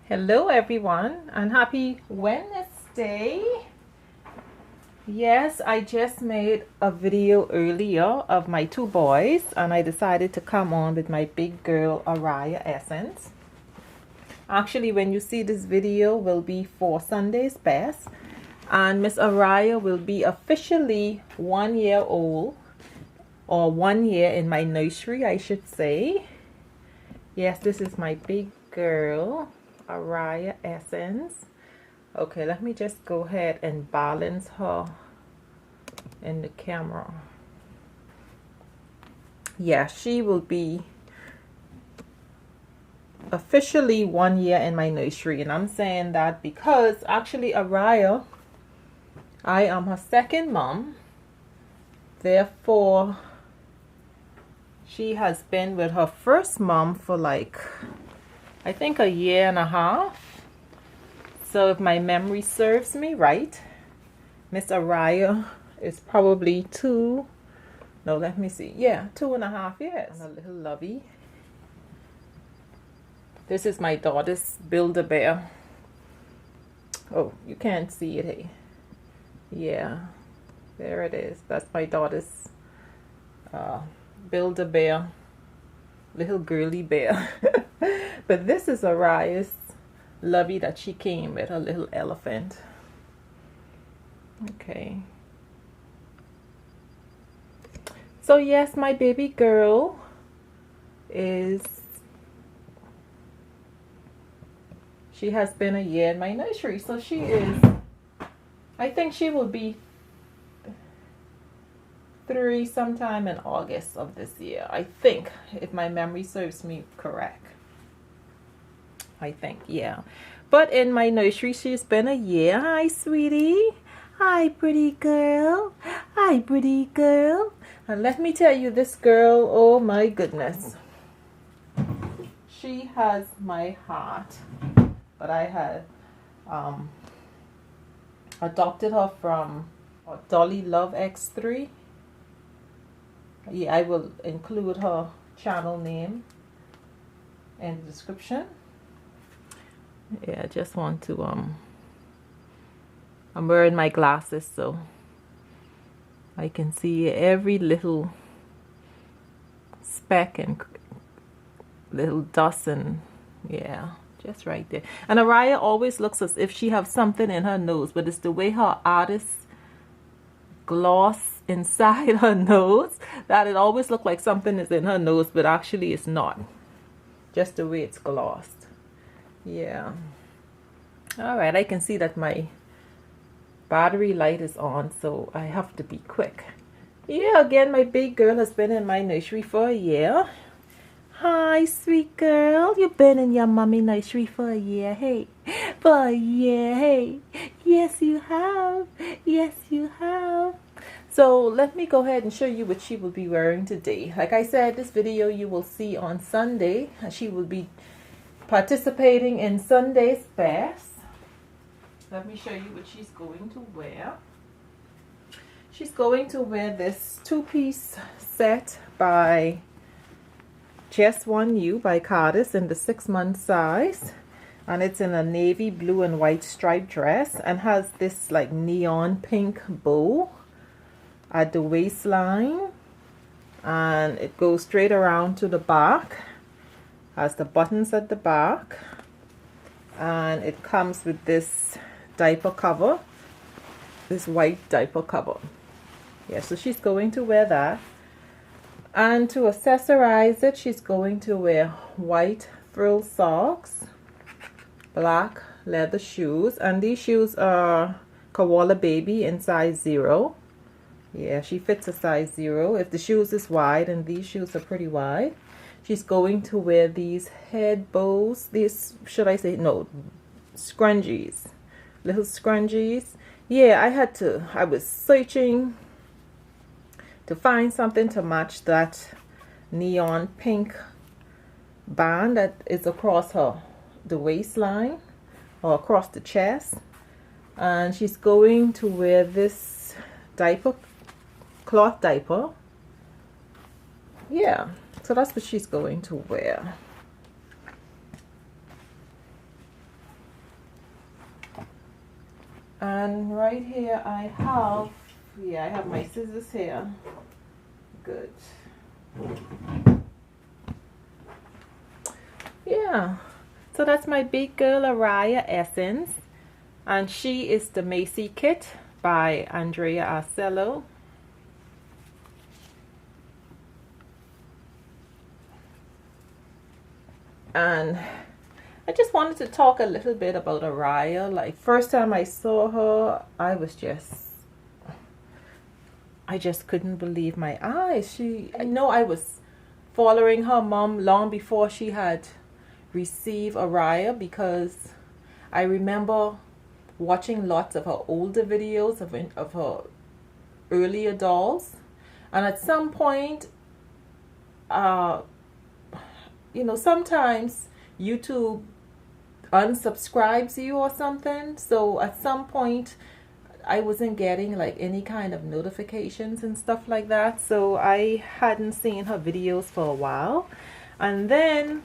Hello everyone and happy Wednesday. Yes, I just made a video earlier of my two boys and I decided to come on with my big girl Ariah essence. Actually, when you see this video will be for Sunday's best, and Miss Ariah will be officially 1 year old, or 1 year in my nursery I should say. Yes, this is my big girl Ariah essence. Okay, let me just go ahead and balance her in the camera. Yeah, she will be officially 1 year in my nursery, and I'm saying that because actually Ariah, I am her second mom. Therefore, she has been with her first mom for like, I think, a year and a half. So if my memory serves me right, Miss Ariah is probably two, no, let me see. Yeah, 2.5 years. And a little lovey. This is my daughter's Build-A-Bear. Oh, you can't see it, hey. Yeah, there it is. That's my daughter's Build-A-Bear, little girly bear. But this is Ariah's lovey that she came with, a little elephant. Okay. So yes, my baby girl she has been a year in my nursery. So she is, I think she will be 3 sometime in August of this year. I think, if my memory serves me correct. I think, yeah. But in my nursery, she's been a year. Hi, sweetie. Hi, pretty girl. Hi, pretty girl. And let me tell you, this girl, oh my goodness. She has my heart. But I had adopted her from Dolly Love X3. Yeah, I will include her channel name in the description. Yeah, I just want to I'm wearing my glasses so I can see every little speck and little dust, and yeah, just right there. And Ariah always looks as if she has something in her nose, but it's the way her artist gloss inside her nose that it always looks like something is in her nose, but actually it's not. Just the way it's glossed. Yeah. All right, I can see that my battery light is on, so I have to be quick. Yeah, again, my big girl has been in my nursery for a year. Hi, sweet girl. You've been in your mommy nursery for a year, hey. For a year, hey. Yes, you have. Yes, you have. So let me go ahead and show you what she will be wearing today. Like I said, this video you will see on Sunday. She will be participating in Sunday's best. Let me show you what she's going to wear. She's going to wear this 2-piece set by Just One You by Cardis in the 6-month size, and it's in a navy blue and white striped dress and has this like neon pink bow at the waistline, and it goes straight around to the back, has the buttons at the back, and it comes with this diaper cover, this white diaper cover. Yeah, so she's going to wear that. And to accessorize it, she's going to wear white frill socks, black leather shoes, and these shoes are Koala Baby in size 0. Yeah, she fits a size 0. If the shoes is wide, and these shoes are pretty wide. She's going to wear these head bows, these, should I say, no, scrunchies, little scrunchies. Yeah, I was searching to find something to match that neon pink band that is across the waistline or across the chest. And she's going to wear this diaper, cloth diaper. Yeah, so that's what she's going to wear. And right here I have, yeah, I have my scissors here. Good. Yeah, so that's my big girl Ariah essence, and she is the Maizie kit by Andrea Arcello. And I just wanted to talk a little bit about Ariah. Like, first time I saw her, I just couldn't believe my eyes. I know I was following her mom long before she had received Ariah, because I remember watching lots of her older videos of her earlier dolls. And at some point, you know, sometimes YouTube unsubscribes you or something. So at some point I wasn't getting like any kind of notifications and stuff like that. So I hadn't seen her videos for a while. And then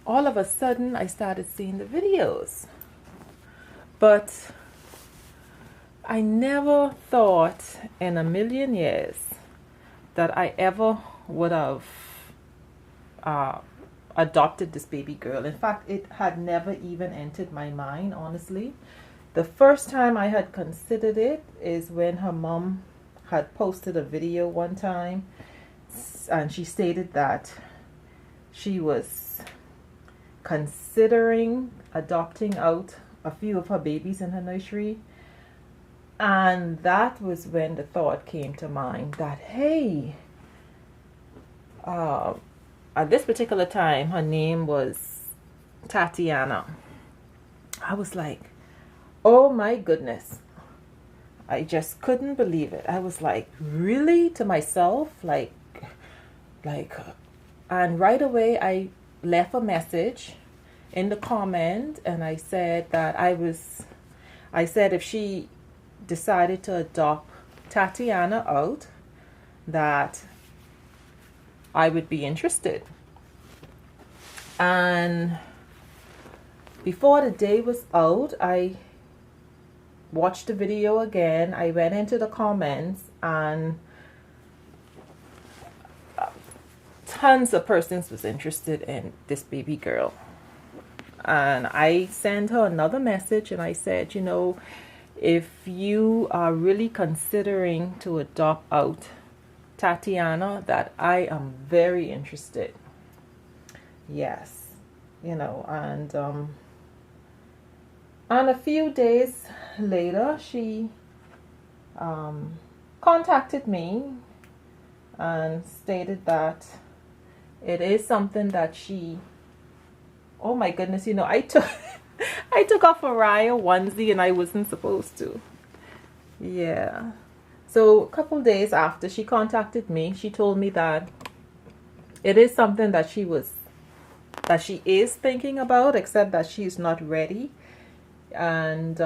all of a sudden I started seeing the videos. But I never thought in a million years that I ever would have adopted this baby girl. In fact, it had never even entered my mind, honestly. The first time I had considered it is when her mom had posted a video one time, and she stated that she was considering adopting out a few of her babies in her nursery. And that was when the thought came to mind that, hey, at this particular time, her name was Tatiana. I was like, oh my goodness. I just couldn't believe it. I was like, really? To myself? Like, and right away I left a message in the comment, and I said that I said if she decided to adopt Tatiana out, that I would be interested. And before the day was out, I watched the video again. I went into the comments, and tons of persons was interested in this baby girl. And I sent her another message, and I said, you know, if you are really considering to adopt out Tatiana, that I am very interested. Yes, you know. And a few days later, she contacted me and stated that it is something that she, oh my goodness, you know, I took off Ariah onesie and I wasn't supposed to. Yeah. So a couple days after she contacted me, she told me that it is something that she is thinking about, except that she's not ready. And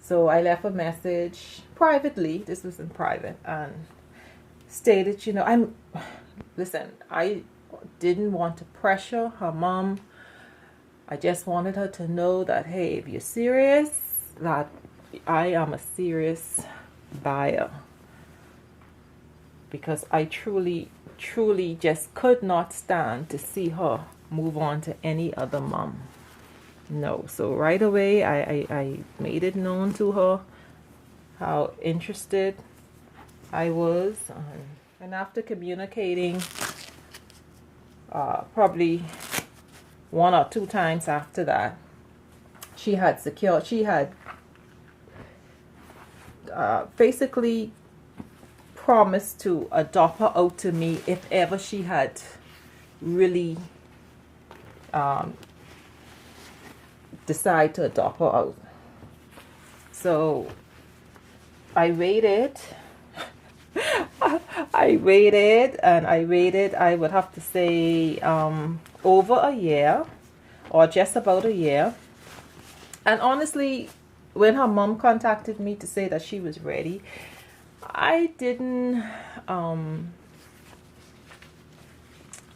so I left a message privately. This was in private, and stated, you know, listen, I didn't want to pressure her mom. I just wanted her to know that, hey, if you're serious, that I am a serious buyer, because I truly just could not stand to see her move on to any other mom. No. So right away I made it known to her how interested I was, and after communicating probably 1 or 2 times after that, she had basically promised to adopt her out to me if ever she had really decide to adopt her out. So I waited. I waited, I would have to say over a year, or just about a year. And honestly, when her mom contacted me to say that she was ready, I didn't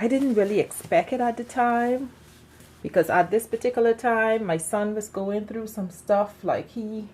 really expect it at the time, because at this particular time my son was going through some stuff. Like he's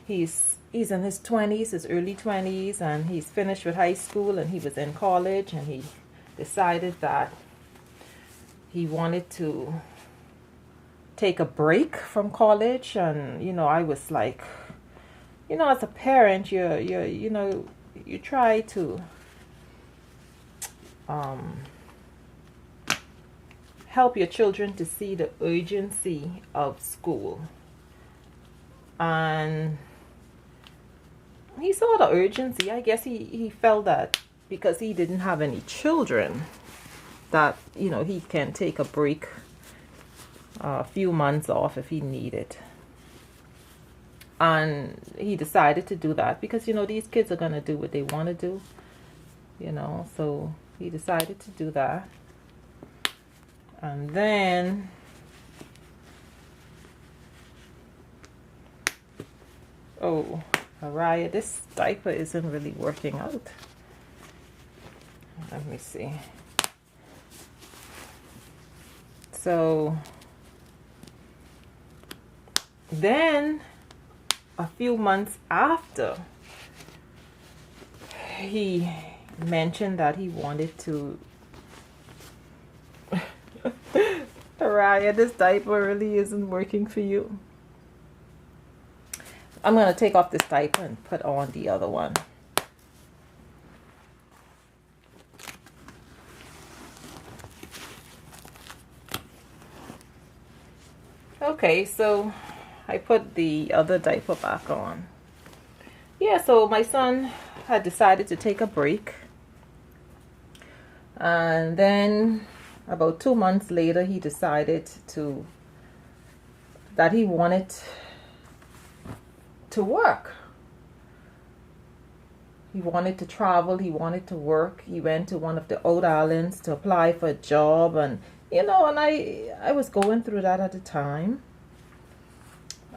in his 20s, his early 20s, and he's finished with high school and he was in college, and he decided that he wanted to take a break from college. And I was like, as a parent, you try to help your children to see the urgency of school. And he saw the urgency. I guess he felt that because he didn't have any children, that he can take a break, a few months off if he needed. And he decided to do that because these kids are going to do what they want to do, so he decided to do that. And then Ariah, this diaper isn't really working out. Let me see. So then a few months after, he mentioned that he wanted to Ariah, this diaper really isn't working for you. I'm going to take off this diaper and put on the other one. Okay, so I put the other diaper back on. Yeah, so my son had decided to take a break. And then about 2 months later, he decided that he wanted to work. He wanted to travel. He wanted to work. He went to one of the old islands to apply for a job. And, and I was going through that at the time.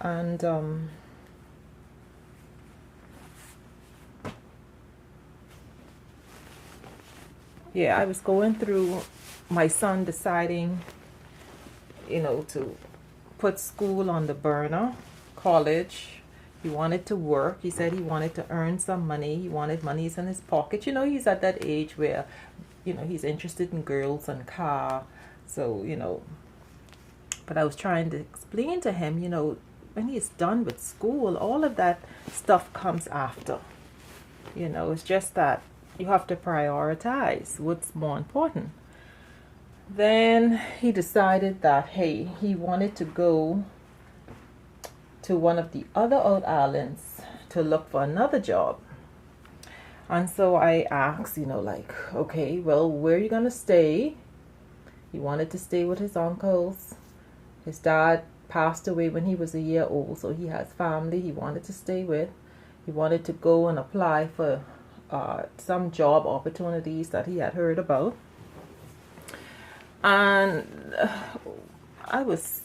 And, yeah, I was going through my son deciding, to put school on the burner, college. He wanted to work. He said he wanted to earn some money. He wanted monies in his pocket. He's at that age where, he's interested in girls and car. So, but I was trying to explain to him, when he's done with school, all of that stuff comes after. It's just that you have to prioritize what's more important. Then he decided that, hey, he wanted to go to one of the other old islands to look for another job. And so I asked, okay, well, where are you going to stay? He wanted to stay with his uncles. His dad passed away when he was a year old, so he has family he wanted to stay with. He wanted to go and apply for some job opportunities that he had heard about. And I was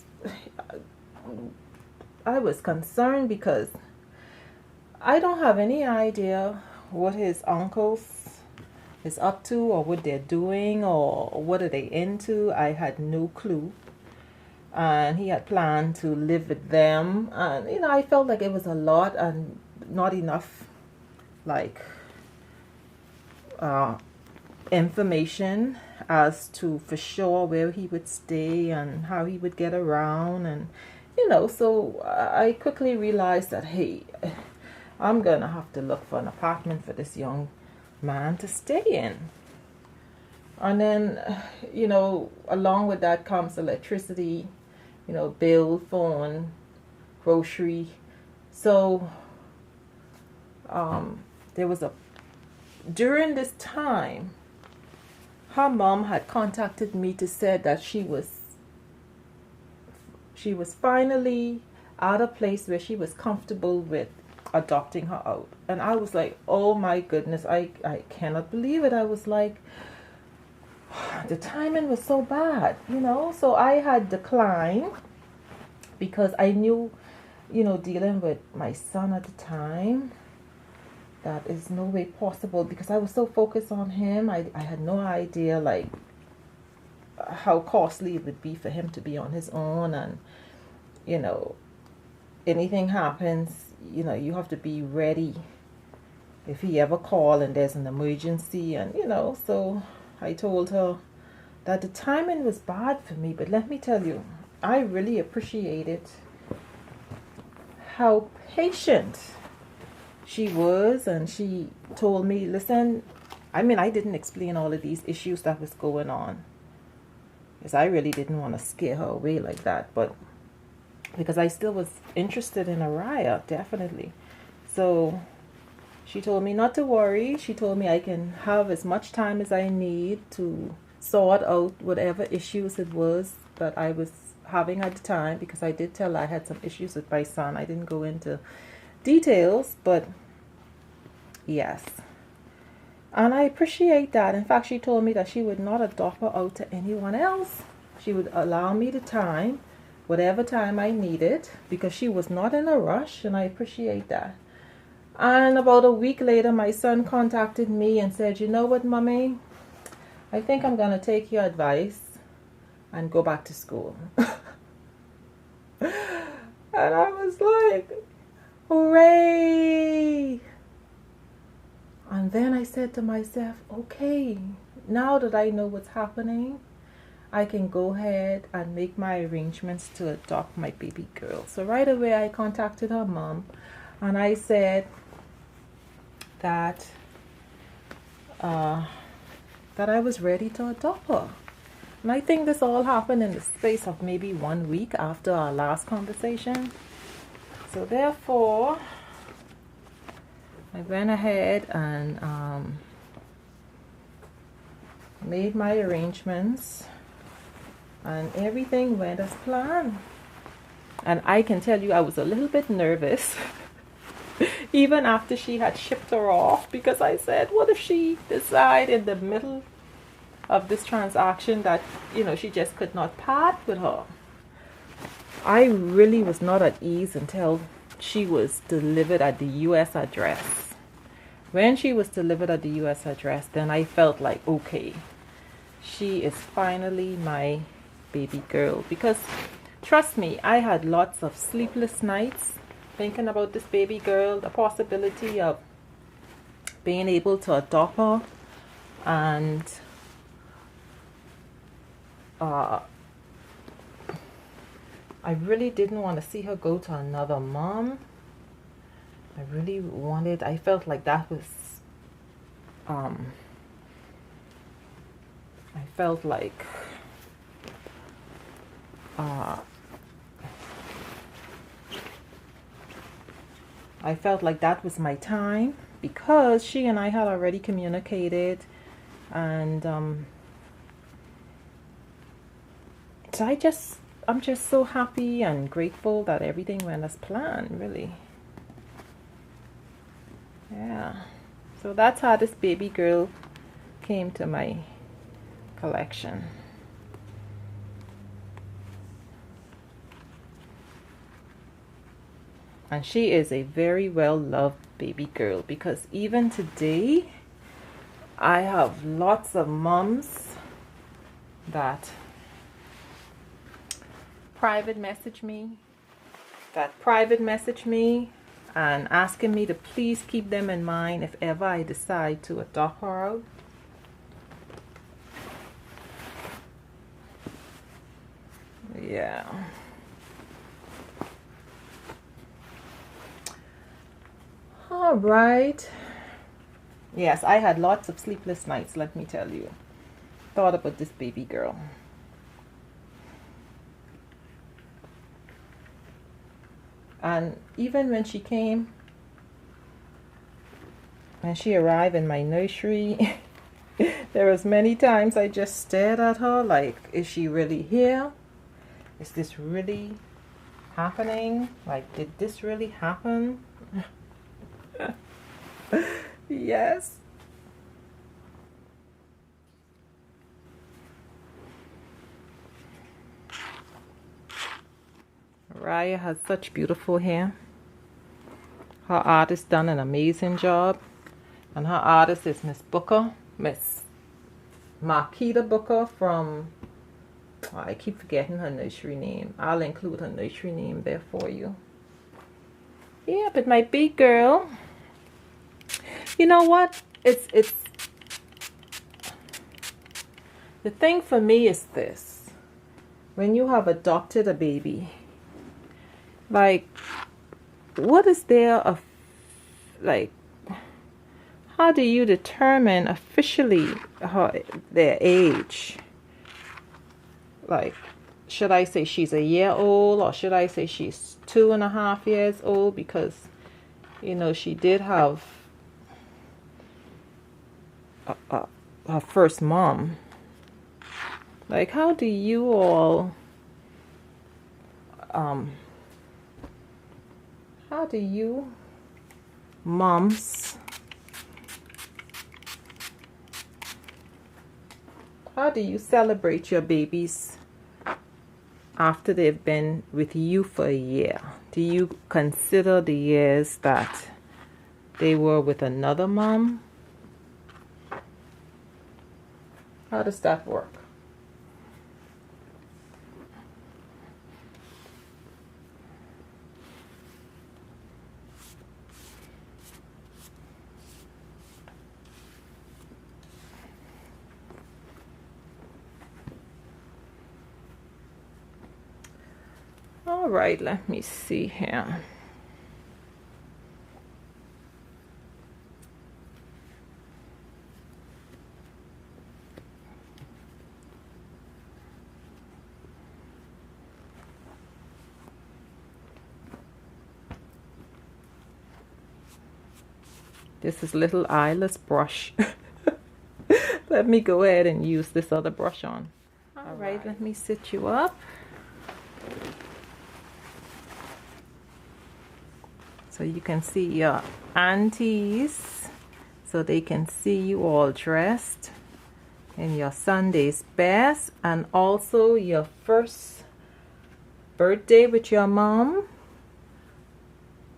concerned because I don't have any idea what his uncles is up to, or what they're doing, or what are they into. I had no clue. And he had planned to live with them, and I felt like it was a lot and not enough information as to for sure where he would stay and how he would get around. And so I quickly realized that, hey, I'm gonna have to look for an apartment for this young man to stay in. And then along with that comes electricity, bill, phone, grocery. So there was during this time, her mom had contacted me to say that she was finally at a place where she was comfortable with adopting her out. And I was like, oh my goodness, I cannot believe it. I was like, the timing was so bad, so I had declined because I knew, dealing with my son at the time, that is no way possible, because I was so focused on him. I had no idea how costly it would be for him to be on his own, and you know, anything happens, you know, you have to be ready if he ever call and there's an emergency. And you know, so I told her that the timing was bad for me, but let me tell you, I really appreciated how patient she was. And she told me, listen, I mean, I didn't explain all of these issues that was going on because I really didn't want to scare her away like that, but because I still was interested in Ariah, definitely. So she told me not to worry. She told me I can have as much time as I need to sort out whatever issues it was that I was having at the time, because I did tell her I had some issues with my son. I didn't go into details, but yes. And I appreciate that. In fact, she told me that she would not adopt her out to anyone else. She would allow me the time, whatever time I needed, because she was not in a rush, and I appreciate that. And about a week later, my son contacted me and said, you know what, Mommy? I think I'm going to take your advice and go back to school. And I was like, hooray! And then I said to myself, okay, now that I know what's happening, I can go ahead and make my arrangements to adopt my baby girl. So right away I contacted her mom and I said that that I was ready to adopt her. And I think this all happened in the space of maybe 1 week after our last conversation. So therefore, I went ahead and made my arrangements, and everything went as planned. And I can tell you, I was a little bit nervous even after she had shipped her off, because I said, what if she decide in the middle of this transaction that, you know, she just could not part with her. I really was not at ease until she was delivered at the US address. When she was delivered at the US address, then I felt like, okay, she is finally my baby girl. Because trust me, I had lots of sleepless nights thinking about this baby girl, the possibility of being able to adopt her, and I really didn't want to see her go to another mom. I felt like that was, I felt like, that was my time, because she and I had already communicated, and so I'm just so happy and grateful that everything went as planned, really. Yeah. So that's how this baby girl came to my collection. And she is a very well loved baby girl, because even today I have lots of moms that private message me and asking me to please keep them in mind if ever I decide to adopt her out. Yeah. All right. Yes, I had lots of sleepless nights, let me tell you. Thought about this baby girl. And even when she arrived in my nursery, there was many times I just stared at her like, is she really here? Is this really happening? Like, did this really happen? Yes. Ariah has such beautiful hair. Her artist done an amazing job. And her artist is Miss Marquita Booker from I keep forgetting her nursery name. I'll include her nursery name there for you. Yeah, but my big girl, you know what? It's the thing for me is this. When you have adopted a baby, like, what is there of, like, how do you determine officially their age? Like, should I say she's a year old, or should I say she's 2.5 years old? Because, you know, she did have her first mom. Like, how do you all, how do you moms, how do you celebrate your babies after they've been with you for a year? Do you consider the years that they were with another mom? How does that work? All right, let me see here. This is little eyeless brush. Let me go ahead and use this other brush on. All right, let me sit you up. So you can see your aunties, so they can see you all dressed in your Sunday's best, and also your first birthday with your mom.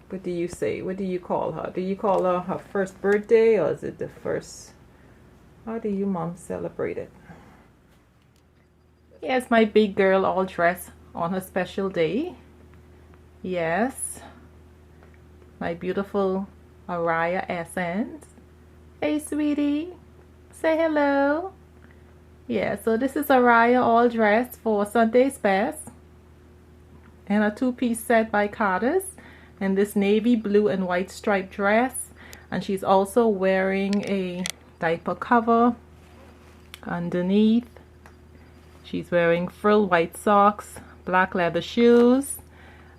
What do you say? What do you call her? Do you call her her first birthday, or is it the first? How do you mom celebrate it? Yes, my big girl all dressed on her special day. Yes. My beautiful Ariah Essence. Hey, sweetie. Say hello. Yeah, so this is Ariah all dressed for Sunday's best. And a two-piece set by Carter's. And this navy blue and white striped dress. And she's also wearing a diaper cover underneath. She's wearing frill white socks, black leather shoes,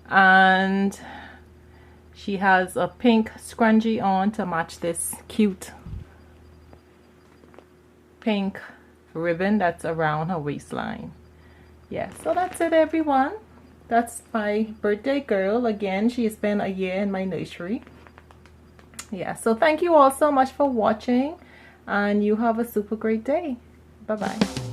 and she has a pink scrunchie on to match this cute pink ribbon that's around her waistline. Yeah, so that's it, everyone. That's my birthday girl. Again, she's been a year in my nursery. Yeah, so thank you all so much for watching, and you have a super great day. Bye-bye.